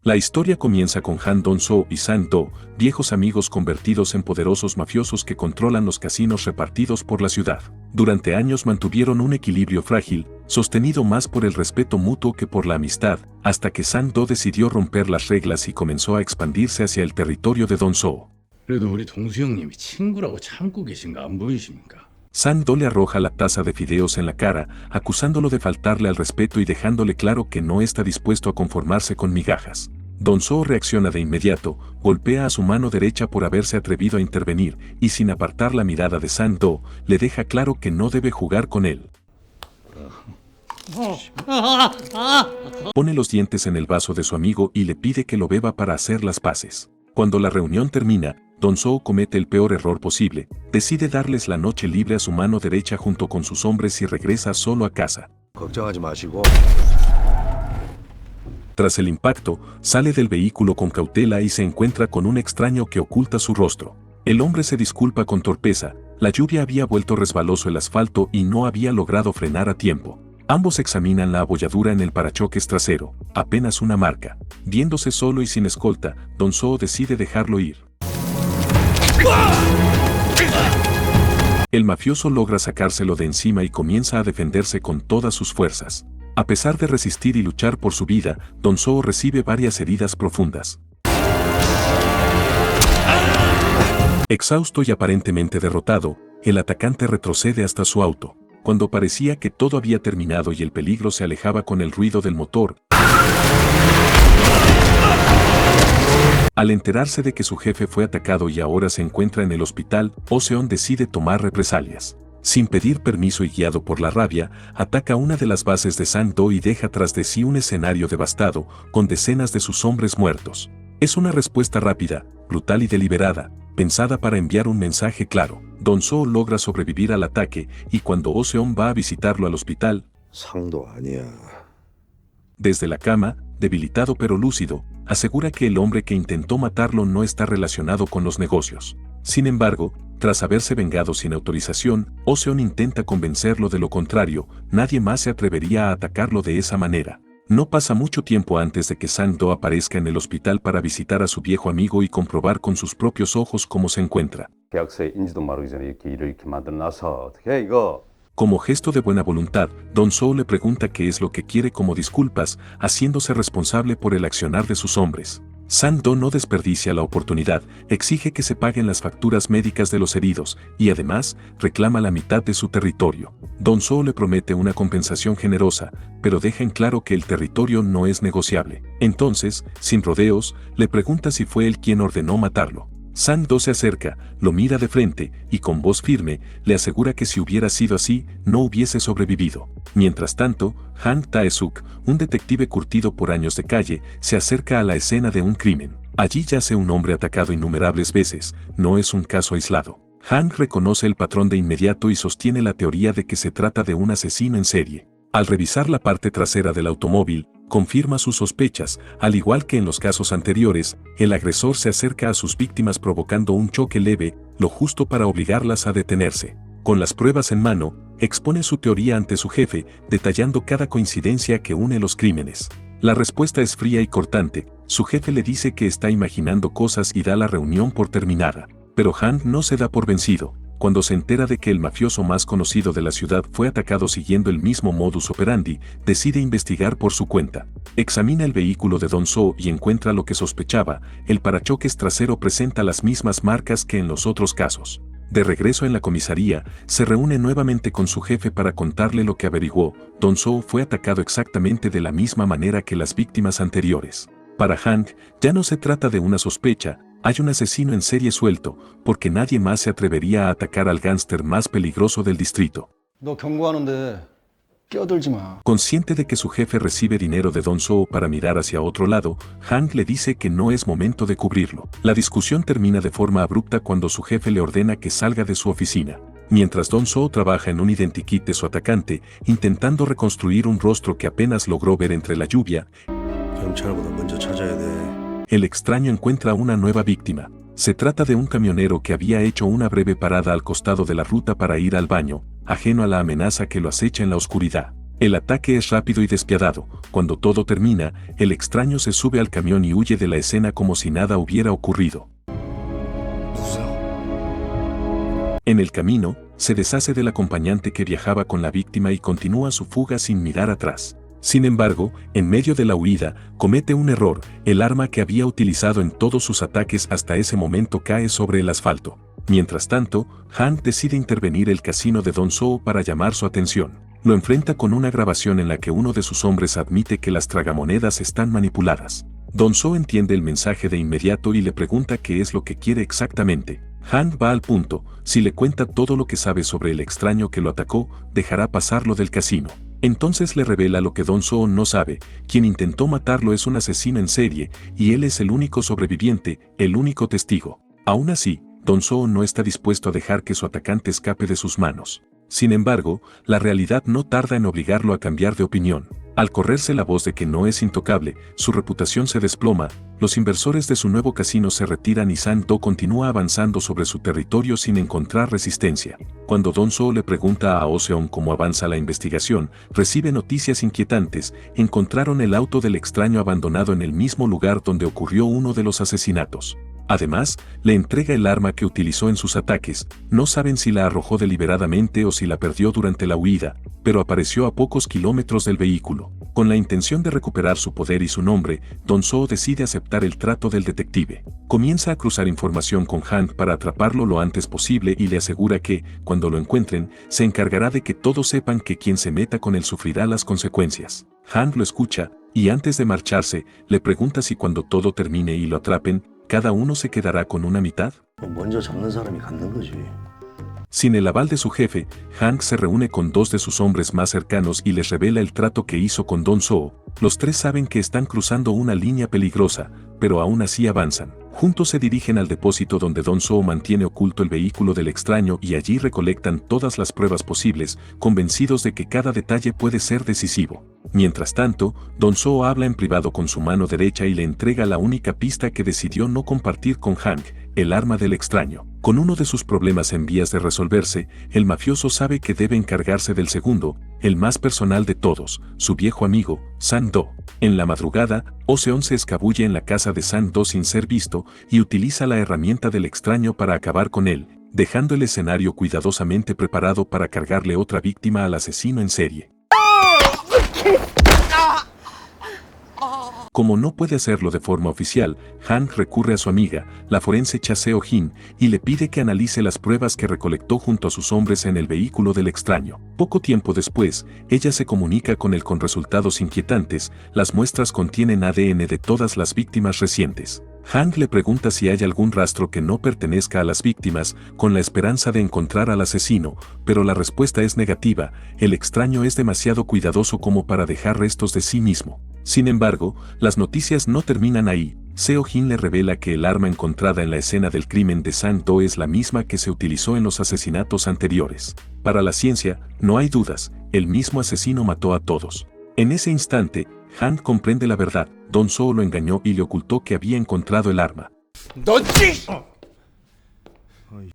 La historia comienza con Han Dong-soo y Sang-do, viejos amigos convertidos en poderosos mafiosos que controlan los casinos repartidos por la ciudad. Durante años mantuvieron un equilibrio frágil, sostenido más por el respeto mutuo que por la amistad, hasta que Sang-do decidió romper las reglas y comenzó a expandirse hacia el territorio de Dong-soo. 그래도 우리 동수 형님이 친구라고 참고 계신 거 안 보이십니까? Sang-do le arroja la taza de fideos en la cara, acusándolo de faltarle al respeto y dejándole claro que no está dispuesto a conformarse con migajas. Dong-soo reacciona de inmediato, golpea a su mano derecha por haberse atrevido a intervenir y sin apartar la mirada de Sang-do, le deja claro que no debe jugar con él. Pone los dientes en el vaso de su amigo y le pide que lo beba para hacer las paces. Cuando la reunión termina, Dong-soo comete el peor error posible, decide darles la noche libre a su mano derecha junto con sus hombres y regresa solo a casa. 걱정하지 마시고. Tras el impacto, sale del vehículo con cautela y se encuentra con un extraño que oculta su rostro. El hombre se disculpa con torpeza, la lluvia había vuelto resbaloso el asfalto y no había logrado frenar a tiempo. Ambos examinan la abolladura en el parachoques trasero, apenas una marca. Viéndose solo y sin escolta, Dong-soo decide dejarlo ir. El mafioso logra sacárselo de encima y comienza a defenderse con todas sus fuerzas. A pesar de resistir y luchar por su vida, Dong-soo recibe varias heridas profundas. Exhausto y aparentemente derrotado, el atacante retrocede hasta su auto. Cuando parecía que todo había terminado y el peligro se alejaba con el ruido del motor, al enterarse de que su jefe fue atacado y ahora se encuentra en el hospital, Oh-seon decide tomar represalias. Sin pedir permiso y guiado por la rabia, ataca una de las bases de Sang-do y deja tras de sí un escenario devastado, con decenas de sus hombres muertos. Es una respuesta rápida, brutal y deliberada, pensada para enviar un mensaje claro. Dong-soo logra sobrevivir al ataque y cuando Oh-seon va a visitarlo al hospital, 상도 아니야. desde la cama, debilitado pero lúcido, asegura que el hombre que intentó matarlo no está relacionado con los negocios. Sin embargo, tras haberse vengado sin autorización, Oh-seon intenta convencerlo de lo contrario, nadie más se atrevería a atacarlo de esa manera. No pasa mucho tiempo antes de que Sang-do aparezca en el hospital para visitar a su viejo amigo y comprobar con sus propios ojos cómo se encuentra. 계약서에 인지도 모르기 전에 이렇게 일을 이렇게 만들어놔서 어떻게 해 이거? Como gesto de buena voluntad, Dong-soo le pregunta qué es lo que quiere como disculpas, haciéndose responsable por el accionar de sus hombres. Sang-do no desperdicia la oportunidad, exige que se paguen las facturas médicas de los heridos y además reclama la mitad de su territorio. Dong-soo le promete una compensación generosa, pero deja en claro que el territorio no es negociable. Entonces, sin rodeos, le pregunta si fue él quien ordenó matarlo. Sang-do se acerca, lo mira de frente y con voz firme le asegura que si hubiera sido así, no hubiese sobrevivido. Mientras tanto, Han Tae-suk, un detective curtido por años de calle, se acerca a la escena de un crimen. Allí yace un hombre atacado innumerables veces, no es un caso aislado. Han reconoce el patrón de inmediato y sostiene la teoría de que se trata de un asesino en serie. Al revisar la parte trasera del automóvil, confirma sus sospechas, al igual que en los casos anteriores, el agresor se acerca a sus víctimas provocando un choque leve, lo justo para obligarlas a detenerse. Con las pruebas en mano, expone su teoría ante su jefe, detallando cada coincidencia que une los crímenes. La respuesta es fría y cortante, su jefe le dice que está imaginando cosas y da la reunión por terminada. Pero Han no se da por vencido. Cuando se entera de que el mafioso más conocido de la ciudad fue atacado siguiendo el mismo modus operandi, decide investigar por su cuenta. Examina el vehículo de Dong-soo y encuentra lo que sospechaba, el parachoques trasero presenta las mismas marcas que en los otros casos. De regreso en la comisaría, se reúne nuevamente con su jefe para contarle lo que averiguó. Dong-soo fue atacado exactamente de la misma manera que las víctimas anteriores. Para Han, ya no se trata de una sospecha, hay un asesino en serie suelto, porque nadie más se atrevería a atacar al gángster más peligroso del distrito. 너 경고하는데 끼어들지 마. Consciente de que su jefe recibe dinero de Dong-soo para mirar hacia otro lado, Han le dice que no es momento de cubrirlo. La discusión termina de forma abrupta cuando su jefe le ordena que salga de su oficina. Mientras Dong-soo trabaja en un identikit de su atacante, intentando reconstruir un rostro que apenas logró ver entre la lluvia, 경찰보다 먼저 찾아야 돼. el extraño encuentra una nueva víctima. Se trata de un camionero que había hecho una breve parada al costado de la ruta para ir al baño, ajeno a la amenaza que lo acecha en la oscuridad. El ataque es rápido y despiadado. Cuando todo termina, el extraño se sube al camión y huye de la escena como si nada hubiera ocurrido. En el camino, se deshace del acompañante que viajaba con la víctima y continúa su fuga sin mirar atrás. Sin embargo, en medio de la huida, comete un error. El arma que había utilizado en todos sus ataques hasta ese momento cae sobre el asfalto. Mientras tanto, Hank decide intervenir el casino de Don Soo para llamar su atención. Lo enfrenta con una grabación en la que uno de sus hombres admite que las tragamonedas están manipuladas. Don Soo entiende el mensaje de inmediato y le pregunta qué es lo que quiere exactamente. Hank va al punto. Si le cuenta todo lo que sabe sobre el extraño que lo atacó, dejará pasarlo del casino. Entonces le revela lo que Don Soo no sabe: quien intentó matarlo es un asesino en serie, y él es el único sobreviviente, el único testigo. Aún así, Don Soo no está dispuesto a dejar que su atacante escape de sus manos. Sin embargo, la realidad no tarda en obligarlo a cambiar de opinión. Al correrse la voz de que no es intocable, su reputación se desploma, los inversores de su nuevo casino se retiran y San-do continúa avanzando sobre su territorio sin encontrar resistencia. Cuando Don Soo le pregunta a Oh-seon cómo avanza la investigación, recibe noticias inquietantes. Encontraron el auto del extraño abandonado en el mismo lugar donde ocurrió uno de los asesinatos. Además, le entrega el arma que utilizó en sus ataques. No saben si la arrojó deliberadamente o si la perdió durante la huida, pero apareció a pocos kilómetros del vehículo. Con la intención de recuperar su poder y su nombre, Don Soo decide aceptar el trato del detective. Comienza a cruzar información con Hank para atraparlo lo antes posible y le asegura que, cuando lo encuentren, se encargará de que todos sepan que quien se meta con él sufrirá las consecuencias. Hank lo escucha, y antes de marcharse, le pregunta si cuando todo termine y lo atrapen, ¿cada uno se quedará con una mitad? 먼저 잡는 사람이 갖는 거지. Sin el aval de su jefe, Hank se reúne con dos de sus hombres más cercanos y les revela el trato que hizo con Don Soo. Los tres saben que están cruzando una línea peligrosa, pero aún así avanzan. Juntos se dirigen al depósito donde Don Soo mantiene oculto el vehículo del extraño y allí recolectan todas las pruebas posibles, convencidos de que cada detalle puede ser decisivo. Mientras tanto, Don Soo habla en privado con su mano derecha y le entrega la única pista que decidió no compartir con Hank: el arma del extraño. Con uno de sus problemas en vías de resolverse, el mafioso sabe que debe encargarse del segundo, el más personal de todos, su viejo amigo, San-do. En la madrugada, Oh-seon se escabulle en la casa de San-do sin ser visto y utiliza la herramienta del extraño para acabar con él, dejando el escenario cuidadosamente preparado para cargarle otra víctima al asesino en serie. Como no puede hacerlo de forma oficial, Hank recurre a su amiga, la forense Cha Seo-jin, y le pide que analice las pruebas que recolectó junto a sus hombres en el vehículo del extraño. Poco tiempo después, ella se comunica con él con resultados inquietantes. Las muestras contienen ADN de todas las víctimas recientes. Hank le pregunta si hay algún rastro que no pertenezca a las víctimas, con la esperanza de encontrar al asesino, pero la respuesta es negativa. El extraño es demasiado cuidadoso como para dejar restos de sí mismo. Sin embargo, las noticias no terminan ahí. Seo-jin le revela que el arma encontrada en la escena del crimen de San-do es la misma que se utilizó en los asesinatos anteriores. Para la ciencia, no hay dudas, el mismo asesino mató a todos. En ese instante, Hank comprende la verdad. Don Soo lo engañó y le ocultó que había encontrado el arma.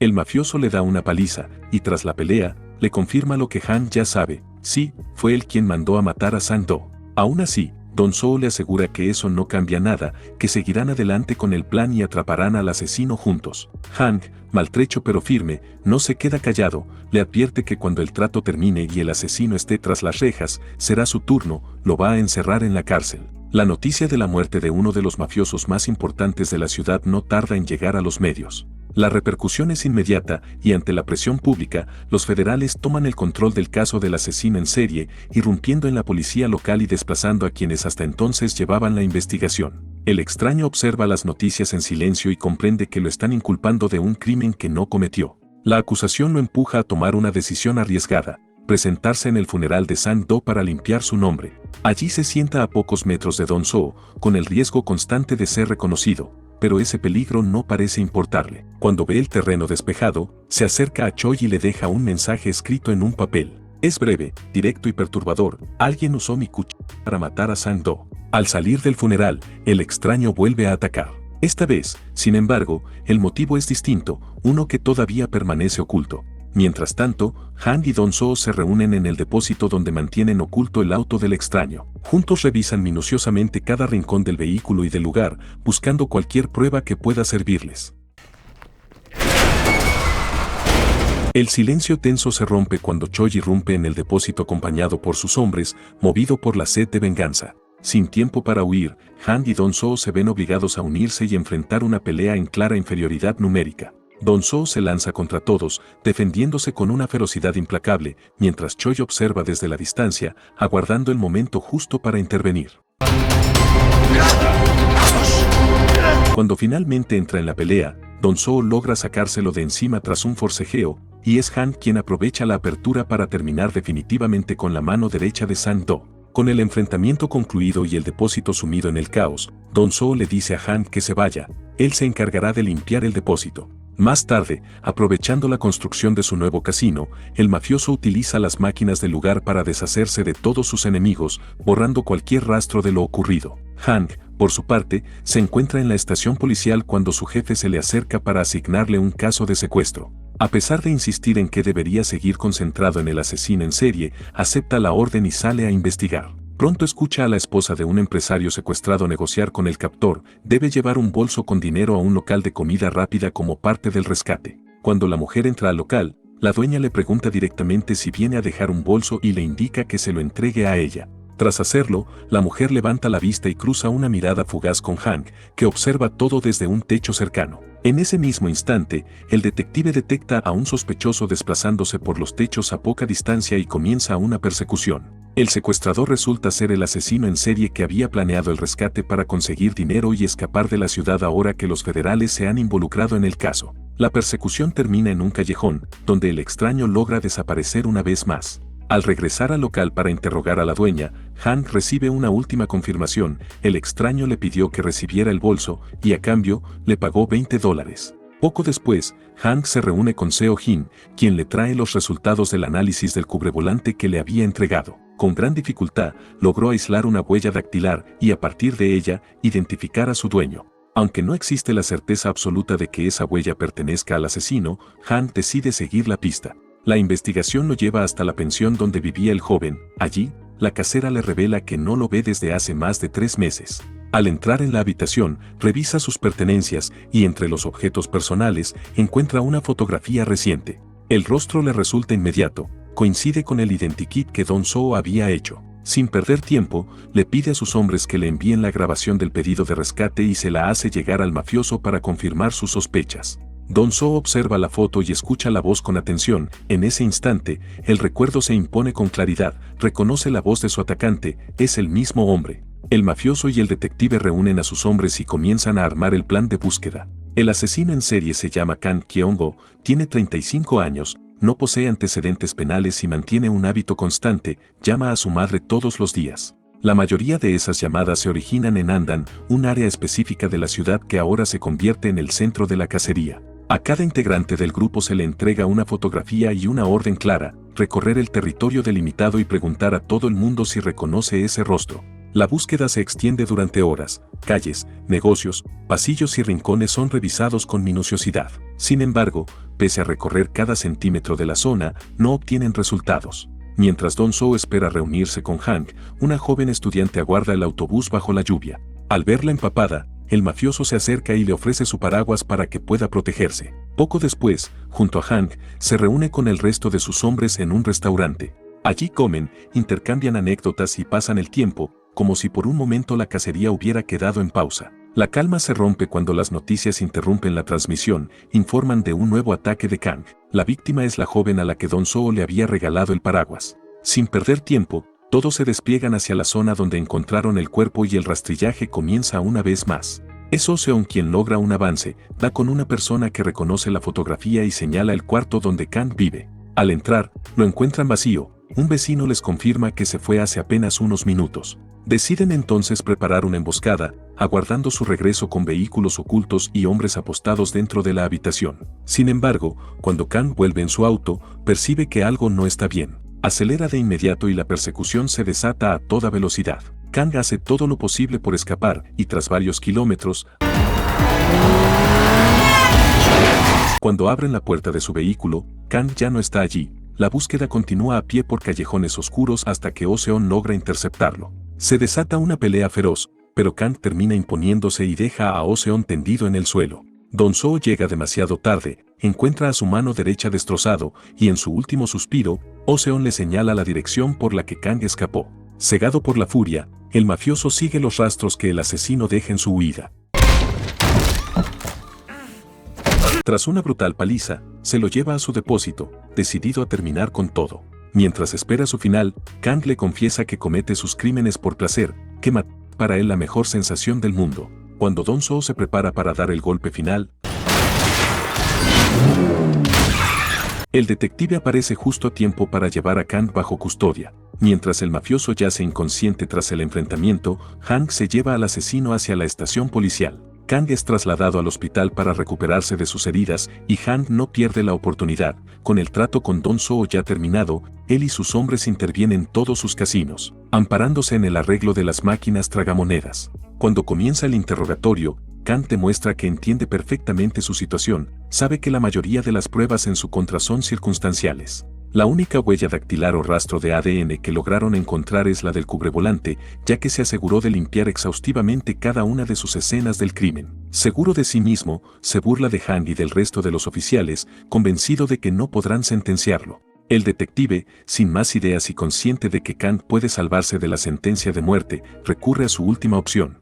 El mafioso le da una paliza, y tras la pelea, le confirma lo que Hank ya sabe: sí, fue él quien mandó a matar a San-do. Aún así, Don Soo le asegura que eso no cambia nada, que seguirán adelante con el plan y atraparán al asesino juntos. Hank, maltrecho pero firme, no se queda callado. Le advierte que cuando el trato termine y el asesino esté tras las rejas, será su turno, lo va a encerrar en la cárcel. La noticia de la muerte de uno de los mafiosos más importantes de la ciudad no tarda en llegar a los medios. La repercusión es inmediata y ante la presión pública, los federales toman el control del caso del asesino en serie, irrumpiendo en la policía local y desplazando a quienes hasta entonces llevaban la investigación. El extraño observa las noticias en silencio y comprende que lo están inculpando de un crimen que no cometió. La acusación lo empuja a tomar una decisión arriesgada: presentarse en el funeral de San-do para limpiar su nombre. Allí se sienta a pocos metros de Don Soo, con el riesgo constante de ser reconocido, pero ese peligro no parece importarle. Cuando ve el terreno despejado, se acerca a Choi y le deja un mensaje escrito en un papel. Es breve, directo y perturbador: alguien usó mi cuchillo para matar a San-do. Al salir del funeral, el extraño vuelve a atacar. Esta vez, sin embargo, el motivo es distinto, uno que todavía permanece oculto. Mientras tanto, Han y Don-soo se reúnen en el depósito donde mantienen oculto el auto del extraño. Juntos revisan minuciosamente cada rincón del vehículo y del lugar, buscando cualquier prueba que pueda servirles. El silencio tenso se rompe cuando Choi irrumpe en el depósito acompañado por sus hombres, movido por la sed de venganza. Sin tiempo para huir, Han y Don-soo se ven obligados a unirse y enfrentar una pelea en clara inferioridad numérica. Don-soo se lanza contra todos, defendiéndose con una ferocidad implacable, mientras Choi observa desde la distancia, aguardando el momento justo para intervenir. Cuando finalmente entra en la pelea, Don-soo logra sacárselo de encima tras un forcejeo, y es Han quien aprovecha la apertura para terminar definitivamente con la mano derecha de Sang-do. Con el enfrentamiento concluido y el depósito sumido en el caos, Don-soo le dice a Han que se vaya, él se encargará de limpiar el depósito. Más tarde, aprovechando la construcción de su nuevo casino, el mafioso utiliza las máquinas del lugar para deshacerse de todos sus enemigos, borrando cualquier rastro de lo ocurrido. Hank, por su parte, se encuentra en la estación policial cuando su jefe se le acerca para asignarle un caso de secuestro. A pesar de insistir en que debería seguir concentrado en el asesino en serie, acepta la orden y sale a investigar. Pronto escucha a la esposa de un empresario secuestrado negociar con el captor, debe llevar un bolso con dinero a un local de comida rápida como parte del rescate. Cuando la mujer entra al local, la dueña le pregunta directamente si viene a dejar un bolso y le indica que se lo entregue a ella. Tras hacerlo, la mujer levanta la vista y cruza una mirada fugaz con Hank, que observa todo desde un techo cercano. En ese mismo instante, el detective detecta a un sospechoso desplazándose por los techos a poca distancia y comienza una persecución. El secuestrador resulta ser el asesino en serie que había planeado el rescate para conseguir dinero y escapar de la ciudad ahora que los federales se han involucrado en el caso. La persecución termina en un callejón, donde el extraño logra desaparecer una vez más. Al regresar al local para interrogar a la dueña, Hank recibe una última confirmación, el extraño le pidió que recibiera el bolso y a cambio le pagó $20. Poco después, Hank se reúne con Seo-jin, quien le trae los resultados del análisis del cubrevolante que le había entregado. Con gran dificultad, logró aislar una huella dactilar y a partir de ella, identificar a su dueño. Aunque no existe la certeza absoluta de que esa huella pertenezca al asesino, Hank decide seguir la pista. La investigación lo lleva hasta la pensión donde vivía el joven. Allí, la casera le revela que no lo ve desde hace más de 3 meses. Al entrar en la habitación, revisa sus pertenencias y entre los objetos personales encuentra una fotografía reciente. El rostro le resulta inmediato, coincide con el identikit que Don-soo había hecho. Sin perder tiempo, le pide a sus hombres que le envíen la grabación del pedido de rescate y se la hace llegar al mafioso para confirmar sus sospechas. Don-soo observa la foto y escucha la voz con atención. En ese instante, el recuerdo se impone con claridad, reconoce la voz de su atacante, es el mismo hombre. El mafioso y el detective reúnen a sus hombres y comienzan a armar el plan de búsqueda. El asesino en serie se llama Kang Kyung-go, tiene 35 años, no posee antecedentes penales y mantiene un hábito constante, llama a su madre todos los días. La mayoría de esas llamadas se originan en Andan, un área específica de la ciudad que ahora se convierte en el centro de la cacería. A cada integrante del grupo se le entrega una fotografía y una orden clara, recorrer el territorio delimitado y preguntar a todo el mundo si reconoce ese rostro. La búsqueda se extiende durante horas, calles, negocios, pasillos y rincones son revisados con minuciosidad. Sin embargo, pese a recorrer cada centímetro de la zona, no obtienen resultados. Mientras Don-soo espera reunirse con Hank, una joven estudiante aguarda el autobús bajo la lluvia. Al verla empapada, el mafioso se acerca y le ofrece su paraguas para que pueda protegerse. Poco después, junto a Hank, se reúne con el resto de sus hombres en un restaurante. Allí comen, intercambian anécdotas y pasan el tiempo, como si por un momento la cacería hubiera quedado en pausa. La calma se rompe cuando las noticias interrumpen la transmisión, informan de un nuevo ataque de Kang. La víctima es la joven a la que Don-soo le había regalado el paraguas. Sin perder tiempo, todos se despliegan hacia la zona donde encontraron el cuerpo y el rastrillaje comienza una vez más. Es Oh-seon quien logra un avance, da con una persona que reconoce la fotografía y señala el cuarto donde Kang vive. Al entrar, lo encuentran vacío, un vecino les confirma que se fue hace apenas unos minutos. Deciden entonces preparar una emboscada, aguardando su regreso con vehículos ocultos y hombres apostados dentro de la habitación. Sin embargo, cuando Kang vuelve en su auto, percibe que algo no está bien. Acelera de inmediato y la persecución se desata a toda velocidad. Kang hace todo lo posible por escapar y tras varios kilómetros, Cuando abren la puerta de su vehículo, Kang ya no está allí. La búsqueda continúa a pie por callejones oscuros hasta que Oh-seon logra interceptarlo. Se desata una pelea feroz, pero Kang termina imponiéndose y deja a Oh-seon tendido en el suelo. Dong-soo llega demasiado tarde, encuentra a su mano derecha destrozado y en su último suspiro, Oh-seon le señala la dirección por la que Kang escapó. Cegado por la furia, el mafioso sigue los rastros que el asesino deja en su huida. Tras una brutal paliza, se lo lleva a su depósito, decidido a terminar con todo. Mientras espera su final, Kang le confiesa que comete sus crímenes por placer, que matar para él la mejor sensación del mundo. Cuando Dong-soo se prepara para dar el golpe final, el detective aparece justo a tiempo para llevar a Kang bajo custodia. Mientras el mafioso yace inconsciente tras el enfrentamiento, Hank se lleva al asesino hacia la estación policial. Kang es trasladado al hospital para recuperarse de sus heridas y Hank no pierde la oportunidad. Con el trato con Dong-soo ya terminado, él y sus hombres intervienen todos sus casinos, amparándose en el arreglo de las máquinas tragamonedas. Cuando comienza el interrogatorio, Kang demuestra que entiende perfectamente su situación, sabe que la mayoría de las pruebas en su contra son circunstanciales. La única huella dactilar o rastro de ADN que lograron encontrar es la del cubrevolante, ya que se aseguró de limpiar exhaustivamente cada una de sus escenas del crimen. Seguro de sí mismo, se burla de Hank y del resto de los oficiales, convencido de que no podrán sentenciarlo. El detective, sin más ideas y consciente de que Kang puede salvarse de la sentencia de muerte, recurre a su última opción.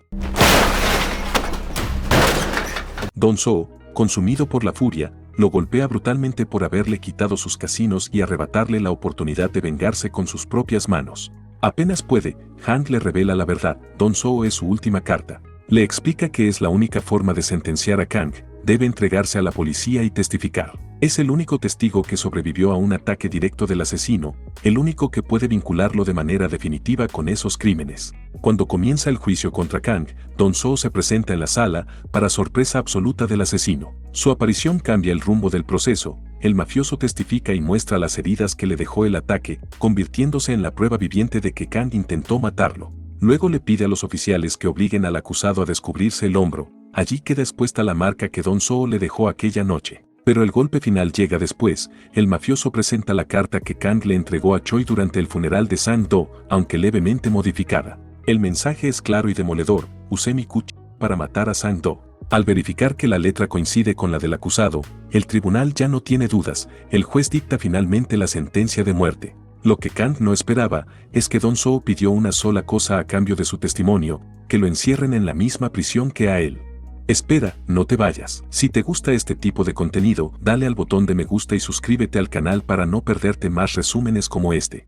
Dong-soo, consumido por la furia, lo golpea brutalmente por haberle quitado sus casinos y arrebatarle la oportunidad de vengarse con sus propias manos. Apenas puede, Hank le revela la verdad. Dong-soo es su última carta. Le explica que es la única forma de sentenciar a Kang, debe entregarse a la policía y testificar. Es el único testigo que sobrevivió a un ataque directo del asesino, el único que puede vincularlo de manera definitiva con esos crímenes. Cuando comienza el juicio contra Kang, Dong-soo se presenta en la sala, para sorpresa absoluta del asesino. Su aparición cambia el rumbo del proceso, el mafioso testifica y muestra las heridas que le dejó el ataque, convirtiéndose en la prueba viviente de que Kang intentó matarlo. Luego le pide a los oficiales que obliguen al acusado a descubrirse el hombro, allí queda expuesta la marca que Dong-soo le dejó aquella noche. Pero el golpe final llega después, el mafioso presenta la carta que Kang le entregó a Choi durante el funeral de Sang-do, aunque levemente modificada. El mensaje es claro y demoledor, usé mi cuchillo para matar a Sang-do. Al verificar que la letra coincide con la del acusado, el tribunal ya no tiene dudas, el juez dicta finalmente la sentencia de muerte. Lo que Kang no esperaba es que Dong-soo pidió una sola cosa a cambio de su testimonio, que lo encierren en la misma prisión que a él. Espera, no te vayas. Si te gusta este tipo de contenido, dale al botón de me gusta y suscríbete al canal para no perderte más resúmenes como este.